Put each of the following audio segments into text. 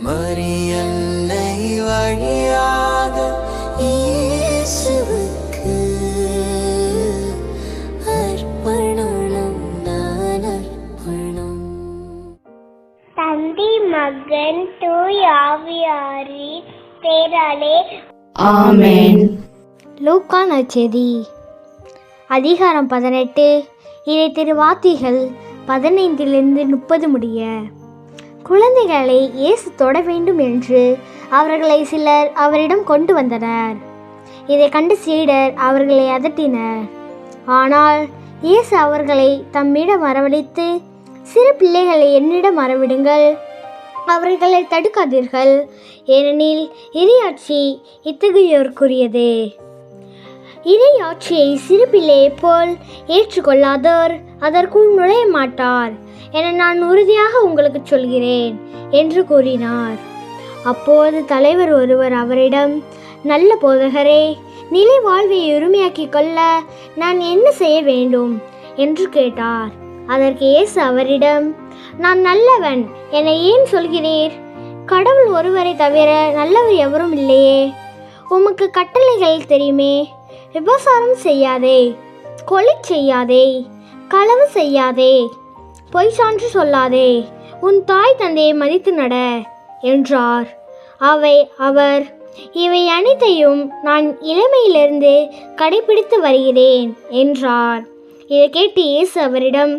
மரியன்னை வழியாக இயேசுவுக்கு அர்ப்பணம் நான் அர்ப்பணம். தந்தை மகன் தூய் ஆவியாரின் பேராலே ஆமென். லூக்கா நற்செய்தி அதிகாரம் 18 இறை திருவார்த்தைகள் 15-30 முடிய. குழந்தைகளை இயேசு தொட வேண்டும் என்று அவர்களை சிலர் அவரிடம் கொண்டு வந்தனர். இதை கண்டு சீடர் அவர்களை அதட்டினர். ஆனால் இயேசு அவர்களை தம்மிடம் வரவழைத்து, சிறு பிள்ளைகளை என்னிடம் வரவிடுங்கள், அவர்களை தடுக்காதீர்கள், ஏனெனில் இறையாட்சி இத்தகையோருக்குரியது. இறையாட்சியை சிறு பிள்ளையைப் போல் ஏற்றுக்கொள்ளாதோர் அதற்குள் நுழைய மாட்டார் என நான் உறுதியாக உங்களுக்கு சொல்கிறேன் என்று கூறினார். அப்போது தலைவர் ஒருவர் அவரிடம், நல்ல போதகரே, நிலை வாழ்வை உரிமையாக்கிக் கொள்ள நான் என்ன செய்ய வேண்டும் என்று கேட்டார். அதற்கு இயேசு அவரிடம், நான் நல்லவன் என ஏன் சொல்கிறீர்? கடவுள் ஒருவரை தவிர நல்லவர் எவரும் இல்லையே. உமக்கு கட்டளைகள் தெரியுமே. விபசாரம் செய்யாதே, கொலை செய்யாதே, களவு செய்யாதே, பொய் சான்று சொல்லாதே, உன் தாய் தந்தையை மதித்து நட என்றார். அவர் இவை அனைத்தையும் நான் இளமையிலிருந்து கடைபிடித்து வருகிறேன் என்றார். இதை கேட்டு இயேசு அவரிடம்,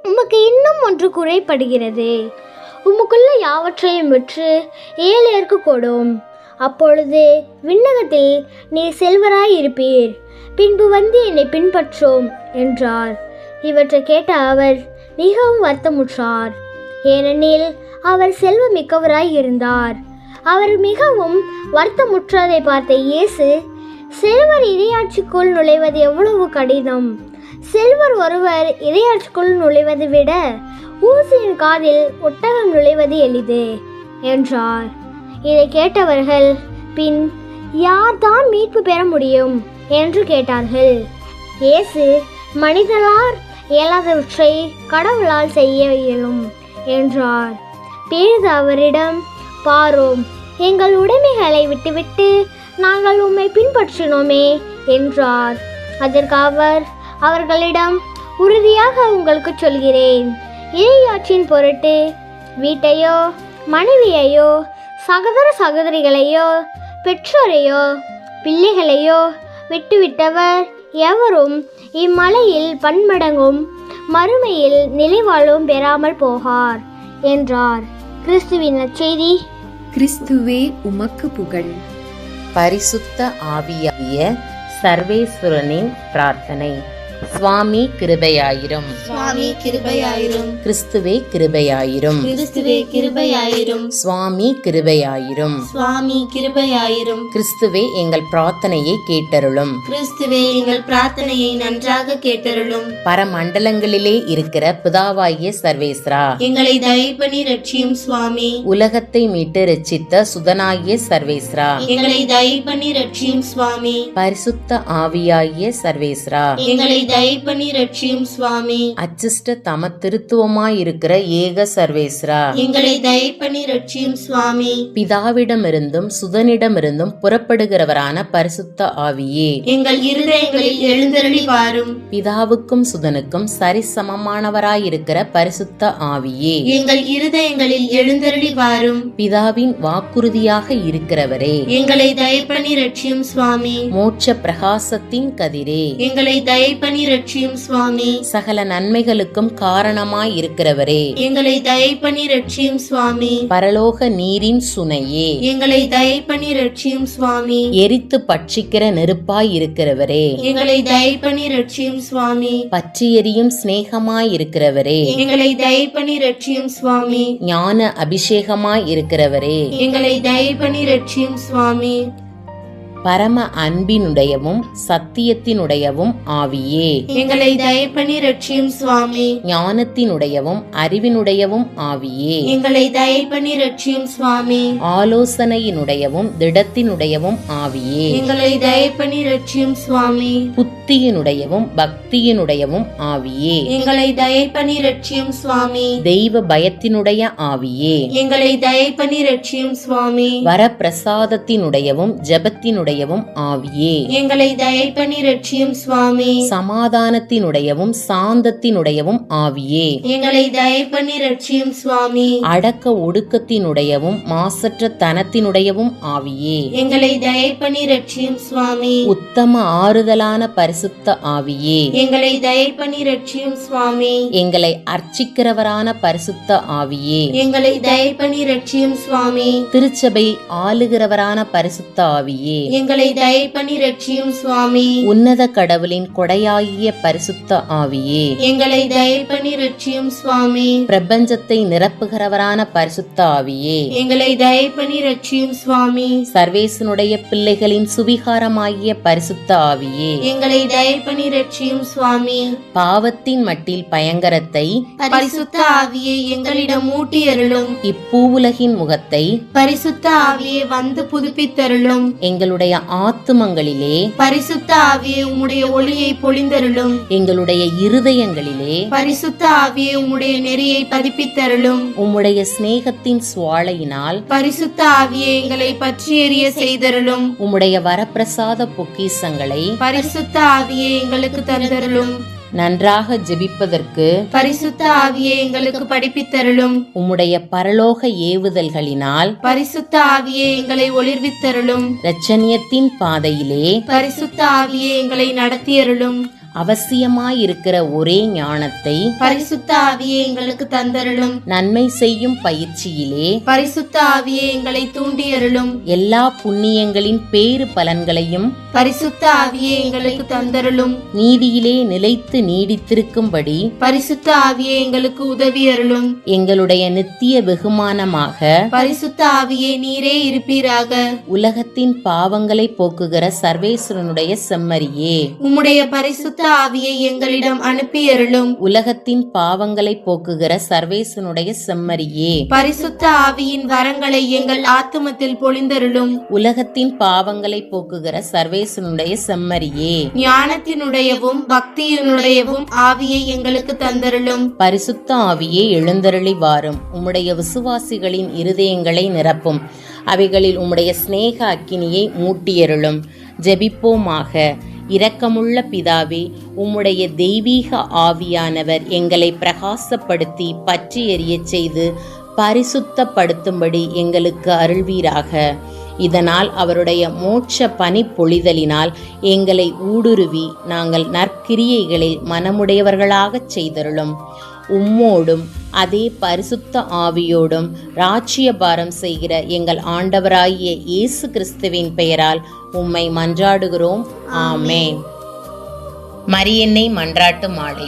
உமக்கு இன்னும் ஒன்று குறைபடுகிறது. உமக்குள்ள யாவற்றையும் விற்று ஏழையருக்கு கொடும். அப்பொழுது விண்ணகத்தில் நீர் செல்வராய் இருப்பீர். பின்பு வந்து என்னை பின்பற்றும் என்றார். இவற்றை கேட்ட அவர் மிகவும் வருத்தமுற்றார். ஏனெனில் அவர் செல்வம் மிக்கவராய் இருந்தார். அவர் மிகவும் வருத்தமுற்றதை பார்த்த இயேசு, செல்வர் இறையாட்சிக்குள் நுழைவது எவ்வளவு கடினம். செல்வர் ஒருவர் இறையாட்சிக்குள் நுழைவதை விட ஊசியின் காதில் ஒட்டகம் நுழைவது எளிது என்றார். இதை கேட்டவர்கள், பின் யார்தான் மீட்பு பெற முடியும் என்று கேட்டார்கள். இயேசு, மனிதனால் இயலாதவற்றை கடவுளால் செய்ய இயலும் என்றார். பேதுரு அவரிடம், பாரோம், எங்கள் உடைமைகளை விட்டுவிட்டு நாங்கள் உம்மை பின்பற்றினோமே என்றார். அதற்கு அவர் அவர்களிடம், உறுதியாக உங்களுக்கு சொல்கிறேன், இறையாட்சியின் பொருட்டு வீட்டையோ மனைவியையோ சகோதர சகோதரிகளையோ பெற்றோரையோ பிள்ளைகளையோ விட்டுவிட்டவர் எவரும் இம்மலையில் பன்மடங்கும் மறுமையில் நிலைவாழ்வும் பெறாமல் போகார் என்றார். கிறிஸ்துவின் நற்செய்தி. கிறிஸ்துவே உமக்கு புகழ். பரிசுத்த ஆவியாகிய சர்வேஸ்வரனின் பிரார்த்தனை. சுவாமி கிருபையாயிரும். சுவாமி கிருபையாயிரும். கிறிஸ்துவே கிருபையாயிரும். கிறிஸ்துவே கிருபையாயிரும். சுவாமி கிருபையாயிரும். சுவாமி கிருபையாயிரும். கிறிஸ்துவே எங்கள் பிரார்த்தனையை கேட்டருளும். கிறிஸ்துவே எங்கள் பிரார்த்தனையை நன்றாக கேட்டருளும். பரமண்டலங்களிலே இருக்கிற பிதாவாகிய சர்வேஸ்வரா, எங்களை தயை பண்ணி ரட்சியும் சுவாமி. உலகத்தை மீட்டு ரட்சித்த சுதனாகிய சர்வேஸ்வரா, எங்களை தயை பண்ணி ரட்சியும் சுவாமி. பரிசுத்த ஆவியாகிய சர்வேஸ்வரா, எங்களை தயை பண்ணி ரட்சியும் சுவாமி. அச்சிஷ்ட தம திருத்துவமாயிருக்கிற ஏக சர்வேஸ்வரா, எங்களை தயை பண்ணி ரட்சியும் சுவாமி. பிதாவிடமிருந்தும் சுதனிடமிருந்தும் புறப்படுகிறவரான பரிசுத்த ஆவியே, எங்கள் இருதயங்களில் எழுந்தருளி வாரும். பிதாவுக்கும் சுதனுக்கும் சரிசமமானவராயிருக்கிற பரிசுத்த ஆவியே, எங்கள் இருதயங்களில் எழுந்தருளி வாரும். பிதாவின் வாக்குறுதியாக இருக்கிறவரே, எங்களை தயை பண்ணி ரட்சியும் சுவாமி. மோட்ச பிரகாசத்தின் கதிரே, எங்களை தயை பண்ணி ரட்சியும் சுவாமி. சகல நன்மைகளுக்கும் காரணமாய் இருக்கிறவரே, எங்களை தயை பண்ணி ரட்சியும் சுவாமி. பரலோக நீரின் சுனையே, எங்களை தயை பண்ணி ரட்சியும் சுவாமி. எரித்து பட்சிக்கிற நெருப்பாய் இருக்கிறவரே, எங்களை தயை பண்ணி ரட்சியும் சுவாமி. பற்றி எரியும் சிநேகமாய் இருக்கிறவரே, எங்களை தயை பண்ணி ரட்சியும் சுவாமி. ஞான அபிஷேகமாய் இருக்கிறவரே, எங்களை தயை பண்ணி ரட்சியும் சுவாமி. பரம அன்பினுடையவும் சத்தியத்தினுடையவும் ஆவியே, எங்களை தயை பண்ணி ரட்சியும் சுவாமி. ஞானத்தினுடையவும் அறிவினுடையவும் ஆவியே, எங்களை தயை பண்ணி ரட்சியும் சுவாமி. ஆலோசனையினுடையவும் திடத்தினுடையவும் ஆவியே, எங்களை தயை பண்ணி ரட்சியும் சுவாமி. புத்தி புத்தியினுடையவும் பக்தியினுடையவும் ஆவியே, எங்களை தயை பண்ணி ரட்சியும் சுவாமி. தெய்வ பயத்தினுடைய ஆவியே, எங்களை தயை பண்ணி ரட்சியும் சுவாமி. வரப்பிரசாதத்தினுடையவும் ஜெபத்தினுடையவும் ஆவியே, எங்களை தயை பண்ணி ரட்சியும் சுவாமி. சமாதானத்தினுடையவும் சாந்தத்தினுடையவும் ஆவியே, எங்களை தயை பண்ணி ரட்சியும் சுவாமி. அடக்க ஒடுக்கத்தினுடையவும் மாசற்ற தனத்தினுடையவும் ஆவியே, எங்களை தயை பண்ணி ரட்சியும் சுவாமி. உத்தம ஆறுதலான பரிசுத்த ஆவியே, எங்களை தயை பண்ணி ரட்சியும் சுவாமி. எங்களை அர்ச்சிக்கிறவரான பரிசுத்த ஆவியே, எங்களை தயை பண்ணி ரட்சியும் சுவாமி. திருச்சபை ஆளுகிறவரான பரிசுத்த ஆவியே, எங்களை தயை பண்ணி ரட்சியும் சுவாமி. உன்னத கடவுளின் கொடையாகிய பரிசுத்த ஆவியே, எங்களை தயை பண்ணி ரட்சியும் சுவாமி. பிரபஞ்சத்தை நிரப்புகிறவரான பரிசுத்த ஆவியே, எங்களை தயை பண்ணி ரட்சியும் சுவாமி. சர்வேசனுடைய பிள்ளைகளின் சுவிகாரமாகிய பரிசுத்த ஆவியே, எங்களை தயை பண்ணி ரட்சியும் சுவாமி. பாவத்தின் மட்டில் பயங்கரத்தை பரிசுத்த ஆவியை எங்களிடம் ஊட்டி அருளும். இப்பூவுலகின் முகத்தை பரிசுத்த ஆவியை வந்து புதுப்பித்தருளும். எங்களுடைய ஆத்துமங்களிலே பரிசுத்த ஆவியை உம்முடைய ஒளியை பொழிந்தருளும். எங்களுடைய இருதயங்களிலே பரிசுத்த ஆவியை உம்முடைய நெறியை பதிப்பித்தருளும். உம்முடைய சிநேகத்தின் சுவாலையினால் பரிசுத்த ஆவியை எங்களை பற்றி எறிய செய்தருளும். உம்முடைய வரப்பிரசாத பொக்கிஷங்களை பரிசுத்த ஆவியை எங்களுக்கு தந்தருளும். நன்றாக ஜெபிப்பதற்கு பரிசுத்த ஆவியை எங்களுக்கு படிப்பித்தருளும். உம்முடைய பரலோக ஏவுதல்களினால் பரிசுத்த ஆவியை எங்களை ஒளிர்வித்தருளும். இரட்சணியத்தின் பாதையிலே பரிசுத்த ஆவியை எங்களை நடத்தியருளும். அவசியமாயிருக்கிற ஒரே ஞானத்தை பரிசுத்த ஆவியை எங்களுக்கு தந்தருளும். நன்மை செய்யும் பயிற்சியிலே பரிசுத்த ஆவியை எங்களை தூண்டியருளும். எல்லா புண்ணியங்களின் பேறு பலன்களையும் பரிசுத்த ஆவியை எங்களுக்கு தந்தருளும். நீதியிலே நிலைத்து நீடித்திருக்கும்படி பரிசுத்த ஆவியை எங்களுக்கு உதவியருளும். எங்களுடைய நித்திய வெகுமானமாக பரிசுத்த ஆவியை நீரே இருப்பீராக. உலகத்தின் பாவங்களை போக்குகிற சர்வேஸ்வரனுடைய செம்மறியே, உம்முடைய பரிசுத்த ஆவியை எங்களிடம் அனுப்பியருளும். உலகத்தின் பாவங்களை போக்குகிற சர்வேசனுடைய செம்மறியே, பரிசுத்த ஆவியின் வரங்களை எங்கள் ஆத்துமத்தில் பொழிந்தருளும். உலகத்தின் பாவங்களை போக்குகிற சர்வேசனுடைய செம்மறியே, ஞானத்தினுடையவும் பக்தியினுடையவும் ஆவியை எங்களுக்கு தந்தருளும். பரிசுத்த ஆவியே எழுந்தருளி வாரும். உம்முடைய விசுவாசிகளின் இருதயங்களை நிரப்பும். அவைகளில் உம்முடைய சிநேக அக்கினியை மூட்டியருளும். ஜெபிப்போமாக. இரக்கமுள்ள பிதாவே, உம்முடைய தெய்வீக ஆவியானவர் எங்களை பிரகாசப்படுத்தி பற்றி எறியச் செய்து பரிசுத்தப்படுத்தும்படி எங்களுக்கு அருள்வீராக. இதனால் அவருடைய மோட்ச பனிப்பொழிதலினால் எங்களை ஊடுருவி நாங்கள் நற்கிரியைகளில் மனமுடையவர்களாகச் செய்தருளும். உம்மோடும் அதே பரிசுத்த ஆவியோடும் ராஜ்யபாரம் செய்கிற எங்கள் ஆண்டவராகிய இயேசு கிறிஸ்துவின் பெயரால் உம்மை மன்றாடுகிறோம். ஆமென். மரியன்னை மன்றாட்டு மாலை.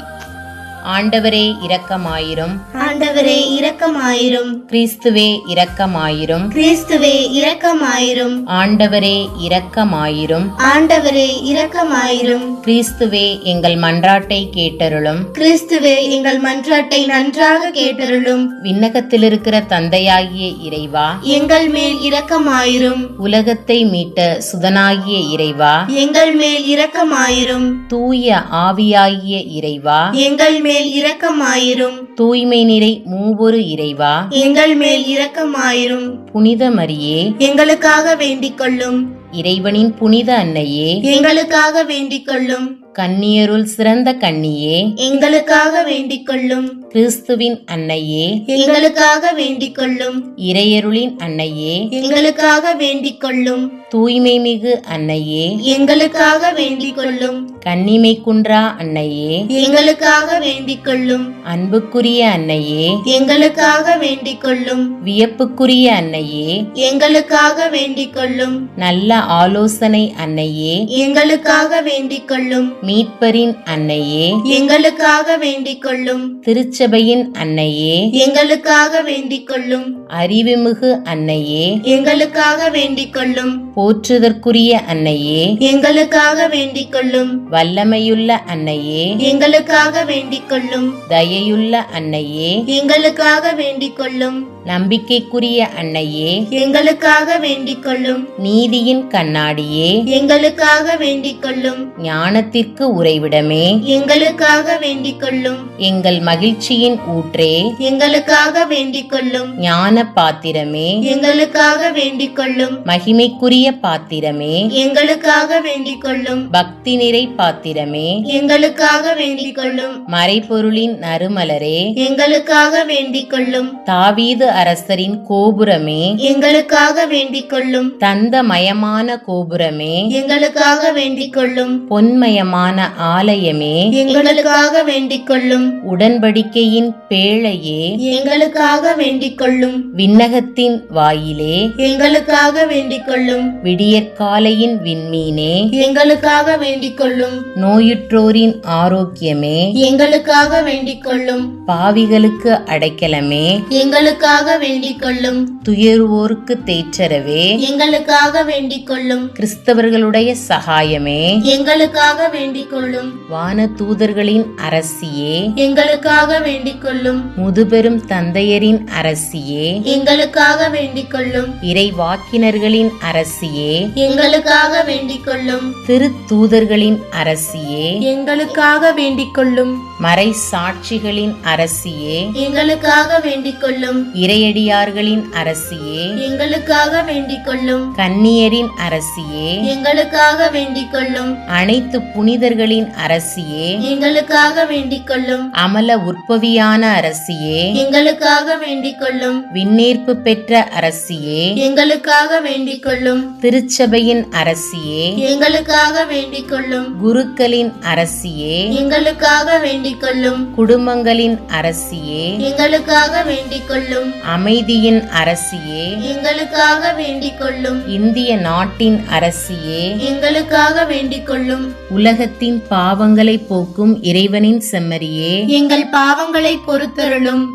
ஆண்டவரே இரக்கமாயிரும். ஆண்டவரே இரக்கமாயிரும். கிறிஸ்துவே இரக்கமாயிரும். கிறிஸ்துவே இரக்கமாயிரும். ஆண்டவரே இரக்கமாயிரும். ஆண்டவரே இரக்கமாயிரும். கிறிஸ்துவே எங்கள் மன்றாட்டை கேட்டருளும். கிறிஸ்துவே எங்கள் மன்றாட்டை நன்றாக கேட்டருளும். விண்ணகத்தில் இருக்கிற தந்தையாகிய இறைவா, எங்கள் மேல் இரக்கமாயிரும். உலகத்தை மீட்ட சுதனாகிய இறைவா, எங்கள் மேல் இரக்கமாயிரும். தூய ஆவியாகிய இறைவா, எங்கள் மேல் இரக்கமாயிரும். தூய்மை நிறை மூவொரு இறைவா, எங்கள் மேல் இரக்கமாயிரும். புனித மரியே, எங்களுக்காக வேண்டிக் கொள்ளும். இறைவனின் புனித அன்னையே, எங்களுக்காக வேண்டிக் கொள்ளும். கன்னியருள் சிறந்த கன்னியே, எங்களுக்காக வேண்டிக் கொள்ளும். கிறிஸ்துவின் அன்னையே, எங்களுக்காக வேண்டிக் கொள்ளும். இறையருளின் அன்னையே, எங்களுக்காக வேண்டிக் கொள்ளும். தூய்மை மிகு அன்னையே, எங்களுக்காக வேண்டிக் கொள்ளும். கன்னிமை குன்றா அன்னையே, எங்களுக்காக வேண்டிக் கொள்ளும். அன்புக்குரிய அன்னையே, எங்களுக்காக வேண்டிக் கொள்ளும். வியப்புக்குரிய அன்னையே, எங்களுக்காக வேண்டிக் கொள்ளும். நல்ல ஆலோசனை அன்னையே, எங்களுக்காக வேண்டிக் கொள்ளும். மீட்பரின் அன்னையே, எங்களுக்காக வேண்டிக் கொள்ளும். திருச்சபையின் அன்னையே, எங்களுக்காக வேண்டிக் கொள்ளும். அறிவுமிகு அன்னையே, எங்களுக்காக வேண்டிக் கொள்ளும். போற்றுதற்குரிய அன்னையே, எங்களுக்காக வேண்டிக் கொள்ளும். வல்லமையுள்ள அன்னையே, எங்களுக்காக வேண்டிக் கொள்ளும். தயையுள்ள அன்னையே, எங்களுக்காக வேண்டிக் கொள்ளும். நம்பிக்கைக்குரிய அன்னையே, எங்களுக்காக வேண்டிக் கொள்ளும். நீதியின் கண்ணாடியே, எங்களுக்காக வேண்டிக் கொள்ளும். ஞானத்திற்கு உறைவிடமே, எங்களுக்காக வேண்டிக் கொள்ளும். எங்கள் மகிழ்ச்சியின் ஊற்றே, எங்களுக்காக வேண்டிக் கொள்ளும். ஞான பாத்திரமே, எங்களுக்காக வேண்டிக் கொள்ளும். மகிமைக்குரிய பாத்திரமே, எங்களுக்காக வேண்டிக் கொள்ளும். பக்தி நிறை பாத்திரமே, எங்களுக்காக வேண்டிக் கொள்ளும். மறைபொருளின் நறுமலரே, எங்களுக்காக வேண்டிக் கொள்ளும். தாவீது அரசரின் கோபுரமே, எங்களுக்காக வேண்டிக் கொள்ளும். தந்தமயமான கோபுரமே, எங்களுக்காக வேண்டிக் கொள்ளும். பொன்மயமான ஆலயமே, எங்களுக்காக வேண்டிக் கொள்ளும். உடன்படிக்கையின் பேழையே, எங்களுக்காக வேண்டிக் கொள்ளும். விண்ணகத்தின் வாயிலே, எங்களுக்காக வேண்டிக் கொள்ளும். விடியற்காலையின் விண்மீனே, எங்களுக்காக வேண்டிக் கொள்ளும். நோயுற்றோரின் ஆரோக்கியமே, எங்களுக்காக வேண்டிக் கொள்ளும். பாவிகளுக்கு அடைக்கலமே, எங்களுக்காக வேண்டிக் கொள்ளும். துயருவோருக்கு தேற்றரவே, எங்களுக்காக வேண்டிக் கொள்ளும். கிறிஸ்தவர்களுடைய சகாயமே, எங்களுக்காக வேண்டிக் கொள்ளும். வான தூதர்களின் அரசியே, எங்களுக்காக வேண்டிக் கொள்ளும். முதுபெரும் தந்தையரின் அரசியே, எங்களுக்காக வேண்டிக் கொள்ளும். இறைவாக்கினர்களின் அரசியே, எங்களுக்காக வேண்டிக் கொள்ளும். திருத்தூதர்களின் அரசியே, எங்களுக்காக வேண்டிக் கொள்ளும். மறை சாட்சிகளின் அரசியே, எங்களுக்காக வேண்டிக் கொள்ளும். இறையடியார்களின் அரசியே, எங்களுக்காக வேண்டிக் கொள்ளும். கன்னியரின் அரசியே, எங்களுக்காக வேண்டிக் கொள்ளும். அனைத்து புனிதர்களின் அரசியே, எங்களுக்காக வேண்டிக் கொள்ளும். அமல உற்பவியான அரசியே, எங்களுக்காக வேண்டிக் கொள்ளும். விண்ணேற்பு பெற்ற அரசியே, எங்களுக்காக வேண்டிக் கொள்ளும். திருச்சபையின் அரசியே, எங்களுக்காக வேண்டிக் கொள்ளும். குருக்களின் அரசியே, எங்களுக்காக வேண்டிக் கொள்ளும். குடும்பங்களின் அரசியே, எங்களுக்காக வேண்டிக் கொள்ளும். அமைதியின் அரசியே, எங்களுக்காக வேண்டிக் கொள்ளும். இந்திய நாட்டின் அரசியே, எங்களுக்காக வேண்டிக் கொள்ளும். உலகத்தின் பாவங்களை போக்கும் இறைவனின் செம்மறியே, எங்கள் பாவங்களை பொறுத்தருளும்.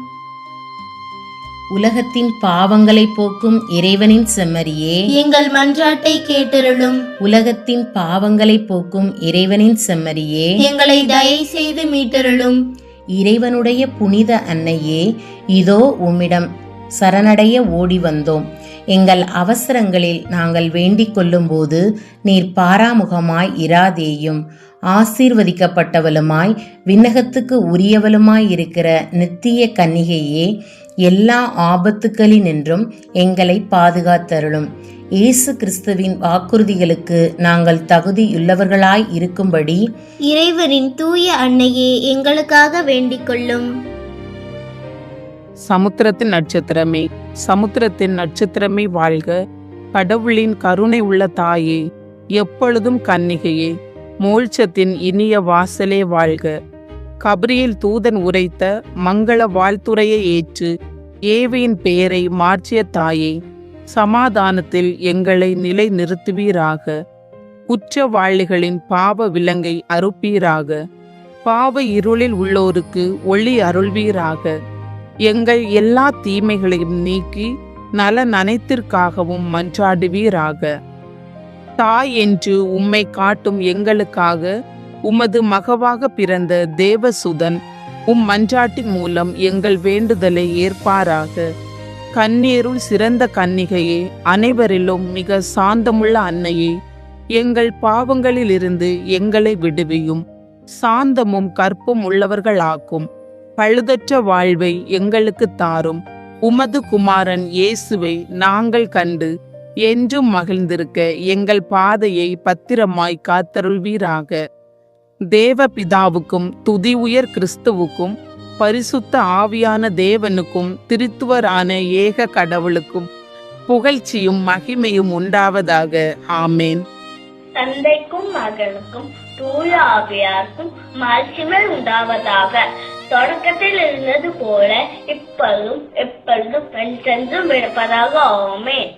உலகத்தின் பாவங்களை போக்கும் இறைவனின் செம்மறியே, எங்கள் மன்றாட்டை கேட்டருளும். உலகத்தின் பாவங்களை போக்கும் இறைவனின் செம்மறியே, எங்களை தயை செய்து மீட்டருளும். இறைவனுடைய புனித அன்னையே, இதோ உம்மிடம் சரணடைய ஓடி வந்தோம். எங்கள் அவசரங்களில் நாங்கள் வேண்டிக் கொள்ளும்போது நீர் பாராமுகமாய் இராதேயும். ஆசீர்வதிக்கப்பட்டவளுமாய் விண்ணகத்துக்கு உரியவளுமாய் இருக்கிற நித்திய கன்னிகையே, எல்லா ஆபத்துக்களினின்றும் எங்களை பாதுகாத்தருளும். இயேசு கிறிஸ்துவின் வாக்குறுதிகளுக்கு நாங்கள் தகுதியுள்ளவர்களாய் இருக்கும்படி இறைவனின் தூய அன்னையே எங்களுக்காக வேண்டிக் கொள்ளும். சமுத்திரத்தின் நட்சத்திரமே, சமுத்திரத்தின் நட்சத்திரமே வாழ்க. கடவுளின் கருணை உள்ள தாயே, எப்பொழுதும் கன்னிகையே, மோட்சத்தின் இனிய வாசலே வாழ்க. கபிரியேல் தூதன் உரைத்த மங்கள வாழ்த்துரையை ஏற்று ஏவியின் பெயரை மாற்றிய தாயே, சமாதானத்தில் எங்களை நிலை நிறுத்துவீராக. குற்றவாளிகளின் பாவ விலங்கை அறுப்பீராக. பாவ இருளில் உள்ளோருக்கு ஒளி அருள்வீராக. எங்கள் எல்லா தீமைகளையும் நீக்கி நல நனைத்திற்காகவும் மன்றாடுவீராக. தாய் என்று உம்மை காட்டும் எங்களுக்காக உமது மகவாக பிறந்த தேவசுதன் மன்றாட்டின் மூலம் எங்கள் வேண்டுதலை ஏற்பாராக. கண்ணீருள் சிறந்த கன்னிகையே, அனைவரிலும் மிக சாந்தமுள்ள அன்னையே, எங்கள் பாவங்களிலிருந்து எங்களை விடுவியும். சாந்தமும் கற்பும் உள்ளவர்களாக்கும். பழுதற்ற வாழ்வை எங்களுக்கு தாரும். உமது குமாரன் இயேசுவை நாங்கள் கண்டு என்றும் மகிழ்ந்திருக்க எங்கள் பாதையை பத்திரமாய் காத்தருள்வீராக. தேவ பிதாவுக்கும் துதி உயர் கிறிஸ்துவுக்கும் பரிசுத்த ஆவியான தேவனுக்கும் திருத்துவரான ஏக கடவுளுக்கும் புகழ்ச்சியும் மகிமையும் உண்டாவதாக. ஆமேன். தந்தைக்கும் மகனுக்கும் தூய ஆவியாருக்கும் மாட்சிமை உண்டாவதாக. தொடக்கத்தில் இருந்தது போல இப்பொழுதும் எப்பொழுதும் என்றென்றும் இருப்பதாக. ஆமென்.